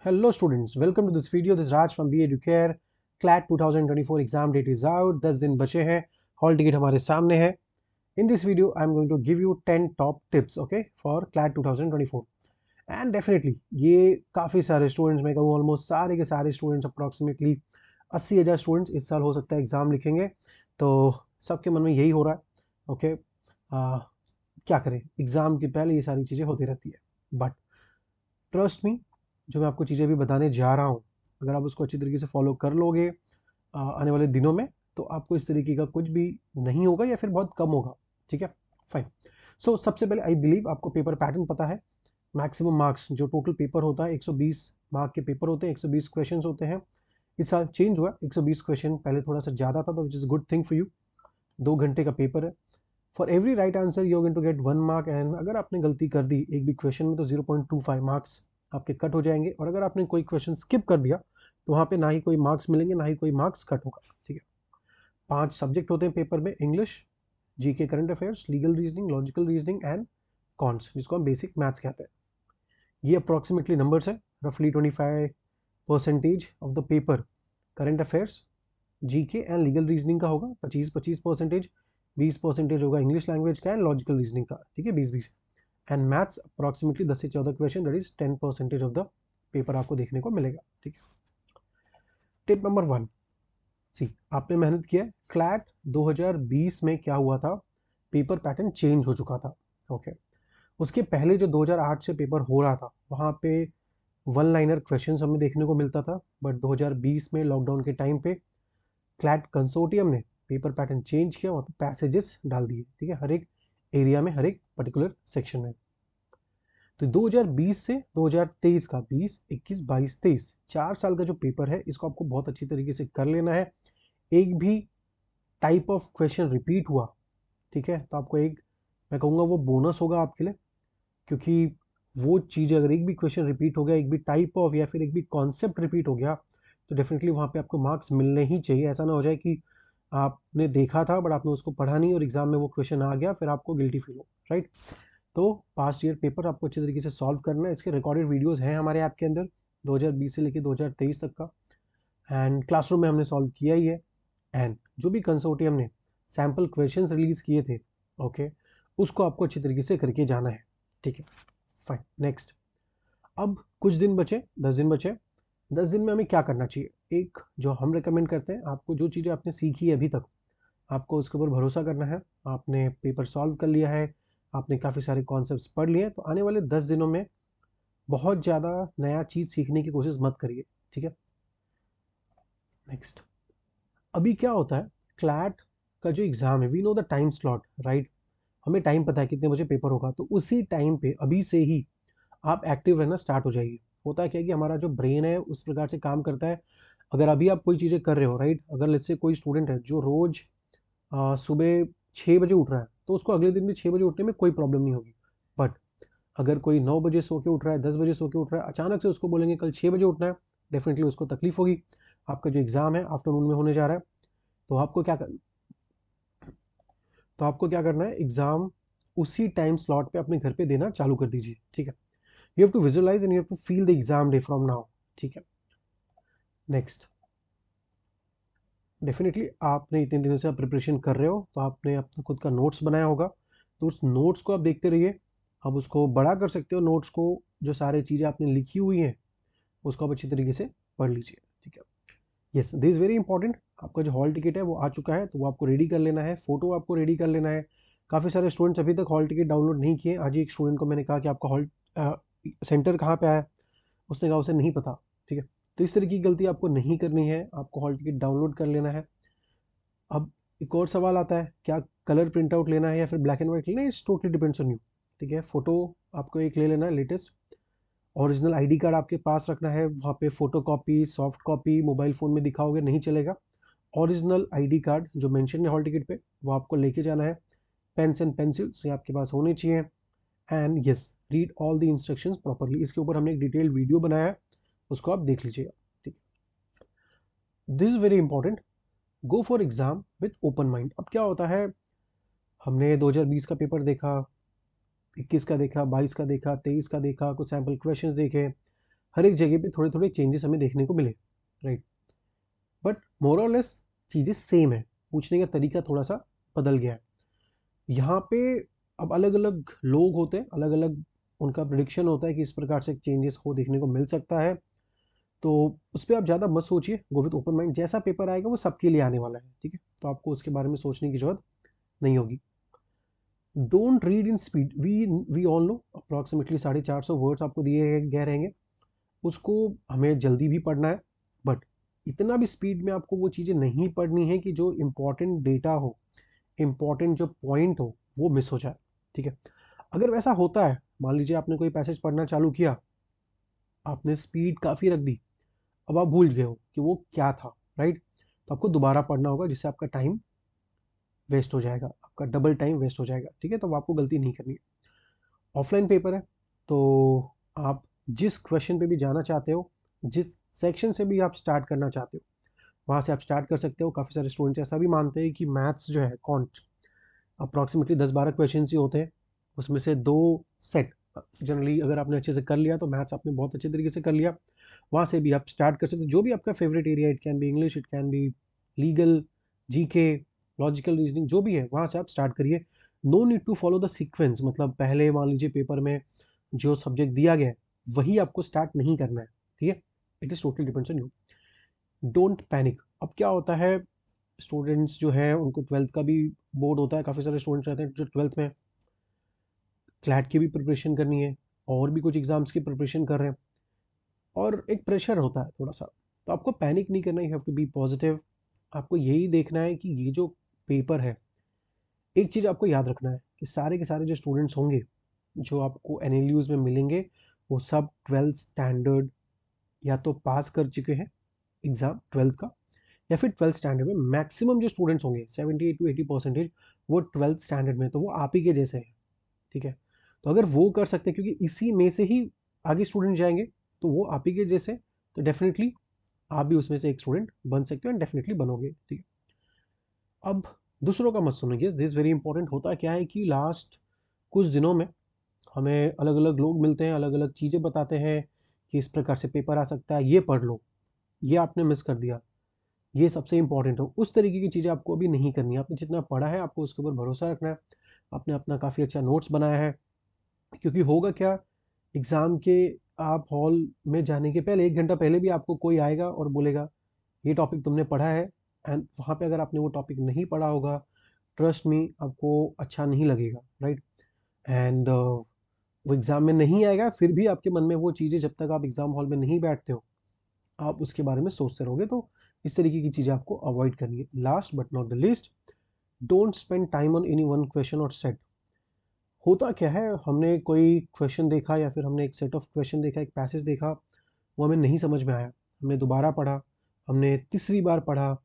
Hello students, welcome to this video. This is Raj from BA Educare. CLAT 2024 exam date is out. 10 दिन बचे हैं. Hall ticket हमारे सामने है. In this video, I'm going to give you 10 top tips, okay, for CLAT 2024. And definitely, ये काफ़ी सारे students, मैं कहूँ ऑलमोस्ट सारे के सारे स्टूडेंट्स, अप्रॉक्सीमेटली 80,000 स्टूडेंट्स इस साल हो सकता है एग्ज़ाम लिखेंगे. तो सबके मन में यही हो रहा है, ओके, क्या करें, एग्ज़ाम के पहले ये सारी चीज़ें होती रहती है. बट ट्रस्ट मी, जो मैं आपको चीज़ें भी बताने जा रहा हूँ, अगर आप उसको अच्छी तरीके से फॉलो कर लोगे आने वाले दिनों में, तो आपको इस तरीके का कुछ भी नहीं होगा या फिर बहुत कम होगा. ठीक है, फाइन. सो सबसे पहले आई बिलीव आपको पेपर पैटर्न पता है. मैक्सिमम मार्क्स, जो टोटल पेपर होता है 120 मार्क के पेपर होते हैं, 120 क्वेश्चन होते हैं. इस साल चेंज हुआ, 120 क्वेश्चन पहले थोड़ा सा ज़्यादा था, तो which is good thing for you. 2 घंटे का पेपर है. For every right answer you are going to get 1 mark. And अगर आपने गलती कर दी एक भी क्वेश्चन में, तो 0.25 मार्क्स आपके कट हो जाएंगे. और अगर आपने कोई क्वेश्चन स्किप कर दिया, तो वहाँ पे ना ही कोई मार्क्स मिलेंगे, ना ही कोई मार्क्स कट होगा. ठीक है. 5 सब्जेक्ट होते हैं पेपर में: English, GK, current affairs, legal reasoning, logical reasoning and cons, जिसको हम बेसिक मैथ्स कहते हैं. ये अप्रॉक्सीमेटली नंबर्स है. रफली 25% of the paper current affairs, GK and legal reasoning का होगा. 25% 20% होगा इंग्लिश लैंग्वेज का एंड लॉजिकल रीजनिंग का. ठीक है, 20-20. एंड मैथ्स अप्रॉक्सीमेटली 10 से 14 question, that is 10% of the paper आपको देखने को मिलेगा. ठीक है. टिप नंबर 1, सी, आपने मेहनत किया. क्लैट 2020 में क्या हुआ था, पेपर पैटर्न चेंज हो चुका था. ओके. उसके पहले जो 2008 से पेपर हो रहा था, वहाँ पे वन लाइनर क्वेश्चंस हमें देखने को मिलता था. बट 2020 में लॉकडाउन के टाइम पे क्लैट कंसोर्टियम ने पेपर पैटर्न चेंज किया, वहाँ पे पैसेजेस डाल दिए. ठीक है, हर एक एरिया में, हर एक पर्टिकुलर सेक्शन में. तो 2020 से 2023 का 20, 21, 22, 23 4 साल का जो पेपर है, इसको आपको बहुत अच्छी तरीके से कर लेना है. एक भी टाइप ऑफ क्वेश्चन रिपीट हुआ, ठीक है, तो आपको एक, मैं कहूँगा वो बोनस होगा आपके लिए. क्योंकि वो चीज़, अगर एक भी क्वेश्चन रिपीट हो गया, एक भी टाइप ऑफ या फिर एक भी कॉन्सेप्ट रिपीट हो गया, तो डेफिनेटली वहाँ पे आपको मार्क्स मिलने ही चाहिए. ऐसा ना हो जाए कि आपने देखा था बट आपने उसको पढ़ा नहीं और एग्जाम में वो क्वेश्चन आ गया, फिर आपको गिल्टी फील हो. राइट. तो पास्ट ईयर पेपर आपको अच्छी तरीके से सॉल्व करना है. इसके रिकॉर्डेड वीडियोस हैं हमारे ऐप के अंदर 2020 से लेकर 2023 तक का. एंड क्लासरूम में हमने सॉल्व किया ही है. एंड जो भी कंसोर्टियम ने सैम्पल क्वेश्चंस रिलीज किए थे, ओके, उसको आपको अच्छी तरीके से करके जाना है. ठीक है, फाइन. नेक्स्ट, अब कुछ दिन बचे, 10 दिन बचे. 10 दिन में हमें क्या करना चाहिए? एक जो हम रेकमेंड करते हैं, आपको जो चीज़ें आपने सीखी है अभी तक, आपको उसके ऊपर भरोसा करना है. आपने पेपर सॉल्व कर लिया है, आपने काफ़ी सारे कॉन्सेप्ट्स पढ़ लिए हैं, तो आने वाले 10 दिनों में बहुत ज़्यादा नया चीज़ सीखने की कोशिश मत करिए. ठीक है. नेक्स्ट, अभी क्या होता है, क्लैट का जो एग्ज़ाम है, we know the time slot, right. हमें टाइम पता है कितने बजे पेपर होगा, तो उसी टाइम पे अभी से ही आप एक्टिव रहना स्टार्ट हो जाइए. होता है क्या कि हमारा जो ब्रेन है उस प्रकार से काम करता है. अगर अभी आप कोई चीज़ें कर रहे हो, राइट, अगर लेट्स से कोई स्टूडेंट है जो रोज़ सुबह 6 बजे उठ रहा है, तो उसको अगले दिन भी 6 बजे उठने में कोई प्रॉब्लम नहीं होगी. बट अगर कोई 9 बजे सो के उठ रहा है, 10 बजे सो के उठ रहा है, अचानक से उसको बोलेंगे कल 6 बजे उठना है, डेफिनेटली उसको तकलीफ होगी. आपका जो एग्ज़ाम है आफ्टरनून में होने जा रहा है, तो आपको क्या करना है, एग्ज़ाम उसी टाइम स्लॉट पे अपने घर पे देना चालू कर दीजिए. ठीक है. You have to visualise and you have to feel the exam day from now. ठीक है. नेक्स्ट, डेफिनेटली आपने इतने दिनों से आप प्रिपरेशन कर रहे हो, तो आपने अपना खुद का नोट्स बनाया होगा, तो उस नोट्स को आप देखते रहिए. आप उसको बड़ा कर सकते हो, नोट्स को, जो सारी चीज़ें आपने लिखी हुई हैं उसको आप अच्छी तरीके से पढ़ लीजिए. ठीक है. Yes, this is very important. आपका जो हॉल टिकट है वो आ चुका है, तो वो आपको रेडी कर लेना है. फ़ोटो आपको रेडी कर लेना है. काफ़ी सारे स्टूडेंट्स अभी तक हॉल टिकट डाउनलोड नहीं किए. आज ही एक स्टूडेंट को मैंने कहा कि आपका हॉल सेंटर कहाँ पे आया, उसने कहा उसे नहीं पता. ठीक है. तो इस तरह की गलती आपको नहीं करनी है, आपको हॉल टिकट डाउनलोड कर लेना है. अब एक और सवाल आता है, क्या कलर प्रिंट आउट लेना है या फिर ब्लैक एंड वाइट लेना है? It's totally depends on you. ठीक है. फोटो आपको एक ले लेना है लेटेस्ट. ओरिजिनल आईडी कार्ड आपके पास रखना है. वहाँ पे photo copy, soft copy mobile phone में दिखाओगे नहीं चलेगा. ओरिजिनल आईडी कार्ड जो मेंशन है हॉल टिकट पे, वो आपको लेके जाना है. पेन्स एंड पेंसिल्स ये आपके पास होने चाहिए. And yes, read all the instructions properly. इसके ऊपर हमने एक डिटेल वीडियो बनाया है, उसको आप देख लीजिएगा. ठीक है. This is very important. Go for exam with open mind. अब क्या होता है, हमने 2020 का पेपर देखा, 21 का देखा, 22 का देखा, 23 का देखा, कुछ सैम्पल क्वेश्चंस देखे, हर एक जगह पे थोड़े थोड़े चेंजेस हमें देखने को मिले, राइट, बट मोर और लेस चीज़ें सेम है, पूछने का तरीका थोड़ा सा बदल गया है। यहाँ पे अब अलग अलग लोग होते हैं, अलग अलग उनका प्रिडिक्शन होता है कि इस प्रकार से चेंजेस हो देखने को मिल सकता है, तो उस पर आप ज़्यादा मत सोचिए, गो विथ ओपन माइंड, जैसा पेपर आएगा वो सबके लिए आने वाला है, ठीक है, तो आपको उसके बारे में सोचने की जरूरत नहीं होगी। Don't read in speed, we all know approximately 450 words आपको दिए गए रहेंगे, उसको हमें जल्दी भी पढ़ना है, बट इतना भी स्पीड में आपको वो चीज़ें नहीं पढ़नी है कि जो इम्पोर्टेंट डेटा हो, इम्पोर्टेंट जो पॉइंट हो वो मिस हो जाए, ठीक है। अगर वैसा होता है, मान लीजिए आपने कोई पैसेज पढ़ना चालू किया, आपने स्पीड काफ़ी रख दी, अब आप भूल गए हो कि वो क्या था, राइट, तो आपको दोबारा पढ़ना होगा, जिससे आपका टाइम वेस्ट हो जाएगा, आपका डबल टाइम वेस्ट हो जाएगा, ठीक है, तो आपको गलती नहीं करनी है। ऑफलाइन पेपर है, तो आप जिस क्वेश्चन पे भी जाना चाहते हो, जिस सेक्शन से भी आप स्टार्ट करना चाहते हो, वहाँ से आप स्टार्ट कर सकते हो। काफ़ी सारे स्टूडेंट्स ऐसा भी मानते हैं कि मैथ्स जो है कॉन्ट अप्रॉक्सीमेटली 10-12 क्वेश्चन ही होते हैं, उसमें से 2 सेट जनरली अगर आपने अच्छे से कर लिया तो मैथ्स आपने बहुत अच्छे तरीके से कर लिया, वहाँ से भी आप स्टार्ट कर सकते हो। जो भी आपका favourite area, it can be English, it can be legal, GK, logical reasoning, जो भी है वहाँ से आप स्टार्ट करिए। No need to follow the sequence, मतलब पहले मान लीजिए पेपर में जो सब्जेक्ट दिया गया है वही आपको स्टार्ट नहीं करना है, ठीक है, it is totally depends on you. Don't panic. अब क्या होता है, स्टूडेंट्स जो है उनको 12th का भी बोर्ड होता है, काफ़ी सारे स्टूडेंट्स रहते हैं जो 12th में क्लैट की भी प्रिपरेशन करनी है और भी कुछ एग्ज़ाम्स की प्रिपरेशन कर रहे हैं, और एक प्रेशर होता है थोड़ा सा, तो आपको पैनिक नहीं करना, you have to be positive. आपको यही देखना है कि ये जो पेपर है, एक चीज़ आपको याद रखना है कि सारे के सारे जो स्टूडेंट्स होंगे जो आपको एनएलयूज़ में मिलेंगे, वो सब 12th स्टैंडर्ड या तो पास कर चुके हैं एग्ज़ाम 12th का, या फिर 12th स्टैंडर्ड में मैक्सिमम जो स्टूडेंट्स होंगे 70 to 80% वो 12th स्टैंडर्ड में, तो वो आप ही के जैसे हैं, ठीक है। तो अगर वो कर सकते हैं, क्योंकि इसी में से ही आगे स्टूडेंट जाएंगे, तो वो आप ही के जैसे, तो डेफिनेटली आप भी उसमें से एक स्टूडेंट बन सकते हो एंड डेफिनेटली बनोगे, ठीक है। अब दूसरों का मत सुनो, यस दिस वेरी इंपॉर्टेंट। होता क्या है कि लास्ट कुछ दिनों में हमें अलग अलग लोग मिलते हैं, अलग अलग चीज़ें बताते हैं कि इस प्रकार से पेपर आ सकता है, ये पढ़ लो, ये आपने मिस कर दिया, ये सबसे इंपॉर्टेंट हो, उस तरीके की चीज़ें आपको अभी नहीं करनी है। आपने जितना पढ़ा है आपको उसके ऊपर भरोसा रखना है, आपने अपना काफ़ी अच्छा नोट्स बनाया है, क्योंकि होगा क्या, एग्ज़ाम के आप हॉल में जाने के पहले 1 घंटा पहले भी आपको कोई आएगा और बोलेगा ये टॉपिक तुमने पढ़ा है, एंड वहाँ पे अगर आपने वो टॉपिक नहीं पढ़ा होगा, ट्रस्ट मी आपको अच्छा नहीं लगेगा, राइट, एंड वो एग्ज़ाम में नहीं आएगा, फिर भी आपके मन में वो चीज़ें, जब तक आप एग्ज़ाम हॉल में नहीं बैठते हो आप उसके बारे में सोचते रहोगे, तो इस तरीके की चीज़ें आपको अवॉइड करनी है। Last but not the least, don't spend time on any one question और सेट। होता क्या है, हमने कोई क्वेश्चन देखा या फिर हमने एक सेट ऑफ क्वेश्चन देखा, एक पैसेज देखा, वो हमें नहीं समझ में आया, हमने दोबारा पढ़ा, हमने तीसरी बार पढ़ा,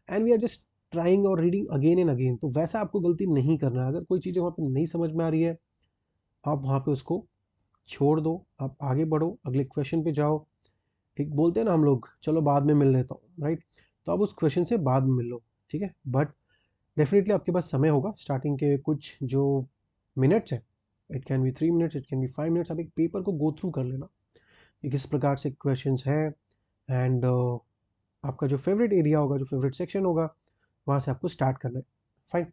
and we are just trying और रीडिंग अगेन एंड अगेन। तो वैसा आपको गलती नहीं करना है। अगर कोई चीज़ें वहाँ पे नहीं समझ में आ रही है, आप वहाँ पे उसको छोड़ दो, आप आगे बढ़ो, अगले क्वेश्चन पे जाओ। एक बोलते हैं ना हम लोग, चलो बाद में मिल लेता हूँ, राइट, तो आप उस क्वेश्चन से बाद में मिल लो, ठीक है, बट डेफिनेटली आपके पास समय होगा, स्टार्टिंग के कुछ जो मिनट्स है, it can B 3 minutes, it can B 5 minutes, आप एक पेपर को गो थ्रू कर लेना कि किस प्रकार से क्वेश्चंस है, एंड आपका जो फेवरेट एरिया होगा, जो फेवरेट सेक्शन होगा, वहाँ से आपको स्टार्ट करना है, फाइन।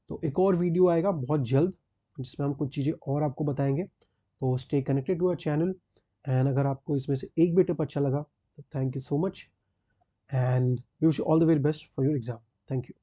तो एक और वीडियो आएगा बहुत जल्द जिसमें हम कुछ चीज़ें और आपको बताएंगे, तो stay connected to our channel. And अगर आपको इसमें से एक भी टिप अच्छा लगा तो thank you so much, and we wish all the very best for your exam. Thank you.